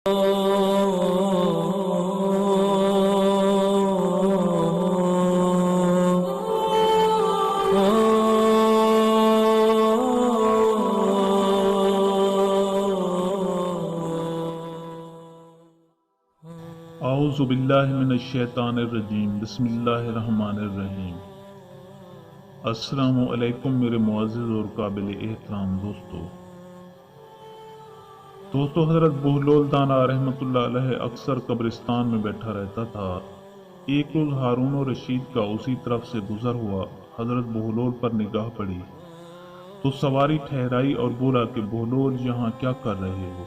اعوذ باللہ من الشیطان الرجیم، بسم اللہ الرحمن الرحیم۔ السلام علیکم میرے معزز اور قابل احترام دوستو حضرت بہلول دانا رحمۃ اللہ علیہ اکثر قبرستان میں بیٹھا رہتا تھا۔ ایک روز ہارون و رشید کا اسی طرف سے گزر ہوا حضرت بہلول پر نگاہ پڑی تو سواری ٹھہرائی اور بولا کہ بہلول یہاں کیا کر رہے ہو؟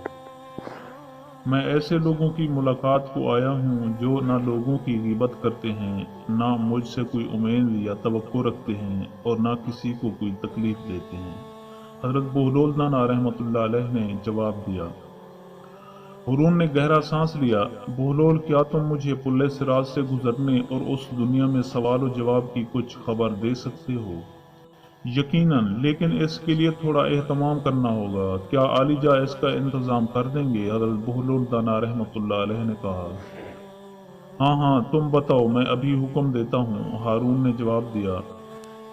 میں ایسے لوگوں کی ملاقات کو آیا ہوں جو نہ لوگوں کی غیبت کرتے ہیں، نہ مجھ سے کوئی امید یا توقع رکھتے ہیں اور نہ کسی کو کوئی تکلیف دیتے ہیں۔ حضرت بہلول دانا رحمۃ اللہ علیہ نے جواب دیا۔ ہارون نے گہرا سانس لیا۔ بہلول، کیا تم مجھے پل صراط سے گزرنے اور اس دنیا میں سوال و جواب کی کچھ خبر دے سکتے ہو؟ یقیناً، لیکن اس کے لیے تھوڑا اہتمام کرنا ہوگا۔ کیا عالی جا اس کا انتظام کر دیں گے؟ حضرت بہلول دانا رحمۃ اللہ علیہ نے کہا۔ ہاں، تم بتاؤ، میں ابھی حکم دیتا ہوں، ہارون نے جواب دیا۔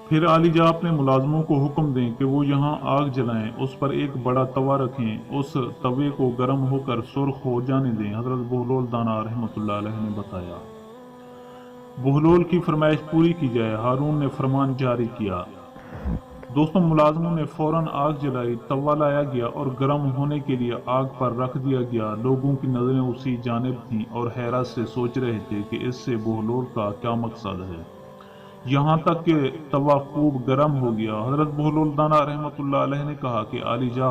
پھر عالی جا اپنے ملازموں کو حکم دیں کہ وہ یہاں آگ جلائیں، اس پر ایک بڑا توا رکھیں، اس توے کو گرم ہو کر سرخ ہو جانے دیں، حضرت بہلول دانا رحمۃ اللہ علیہ نے بتایا۔ بہلول کی فرمائش پوری کی جائے، ہارون نے فرمان جاری کیا۔ دوستوں، ملازموں نے فوراً آگ جلائی، توا لایا گیا اور گرم ہونے کے لیے آگ پر رکھ دیا گیا۔ لوگوں کی نظریں اسی جانب تھیں اور حیرت سے سوچ رہے تھے کہ اس سے بہلول کا کیا مقصد ہے، یہاں تک کہ توا خوب گرم ہو گیا۔ حضرت بہلول دانا رحمۃ اللہ علیہ نے کہا کہ عالی جا،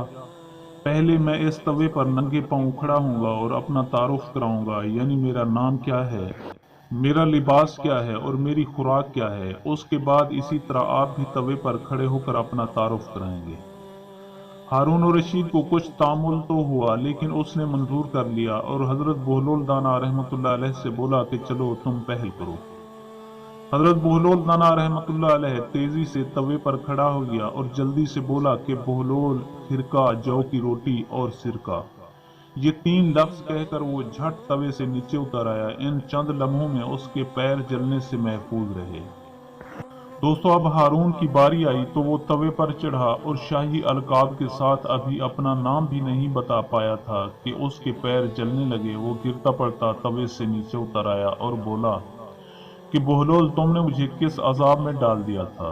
پہلے میں اس توے پر ننگے پاؤں کھڑا ہوں گا اور اپنا تعارف کراؤں گا، یعنی میرا نام کیا ہے، میرا لباس کیا ہے اور میری خوراک کیا ہے۔ اس کے بعد اسی طرح آپ بھی توے پر کھڑے ہو کر اپنا تعارف کرائیں گے۔ ہارون و رشید کو کچھ تعامل تو ہوا، لیکن اس نے منظور کر لیا اور حضرت بہلول دانا رحمۃ اللہ علیہ سے بولا کہ چلو تم پہل کرو۔ حضرت بہلول دانا رحمۃ اللہ علیہ تیزی سے توے پر کھڑا ہو گیا اور جلدی سے بولا کہ بہلول، خرقہ، جو کی روٹی اور سرکہ۔ یہ 3 لفظ کہہ کر وہ جھٹ توے سے نیچے اتر آیا۔ ان چند لمحوں میں اس کے پیر جلنے سے محفوظ رہے۔ دوستو، اب ہارون کی باری آئی تو وہ توے پر چڑھا اور شاہی القاب کے ساتھ ابھی اپنا نام بھی نہیں بتا پایا تھا کہ اس کے پیر جلنے لگے۔ وہ گرتا پڑتا توے سے نیچے اتر آیا اور بولا کہ بہلول، تم نے مجھے کس عذاب میں ڈال دیا تھا؟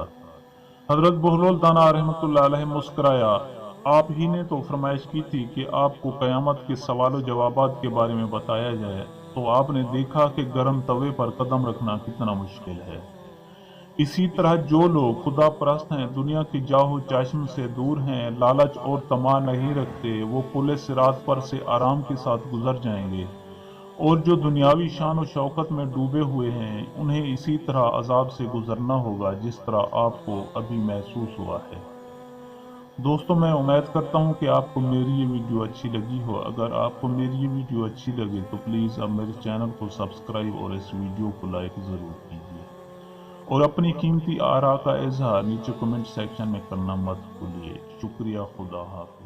حضرت بہلول دانا رحمۃ اللہ علیہ مسکرایا۔ آپ ہی نے تو فرمائش کی تھی کہ آپ کو قیامت کے سوال و جوابات کے بارے میں بتایا جائے، تو آپ نے دیکھا کہ گرم توے پر قدم رکھنا کتنا مشکل ہے۔ اسی طرح جو لوگ خدا پرست ہیں، دنیا کی جاہ و چشم سے دور ہیں، لالچ اور طمع نہیں رکھتے، وہ پل صراط پر سے آرام کے ساتھ گزر جائیں گے، اور جو دنیاوی شان و شوکت میں ڈوبے ہوئے ہیں، انہیں اسی طرح عذاب سے گزرنا ہوگا جس طرح آپ کو ابھی محسوس ہوا ہے۔ دوستو، میں امید کرتا ہوں کہ آپ کو میری یہ ویڈیو اچھی لگی ہو۔ اگر آپ کو میری یہ ویڈیو اچھی لگے تو پلیز اب میرے چینل کو سبسکرائب اور اس ویڈیو کو لائک ضرور کیجیے، اور اپنی قیمتی آراء کا اظہار نیچے کمنٹ سیکشن میں کرنا مت بھولیے۔ شکریہ، خدا حافظ۔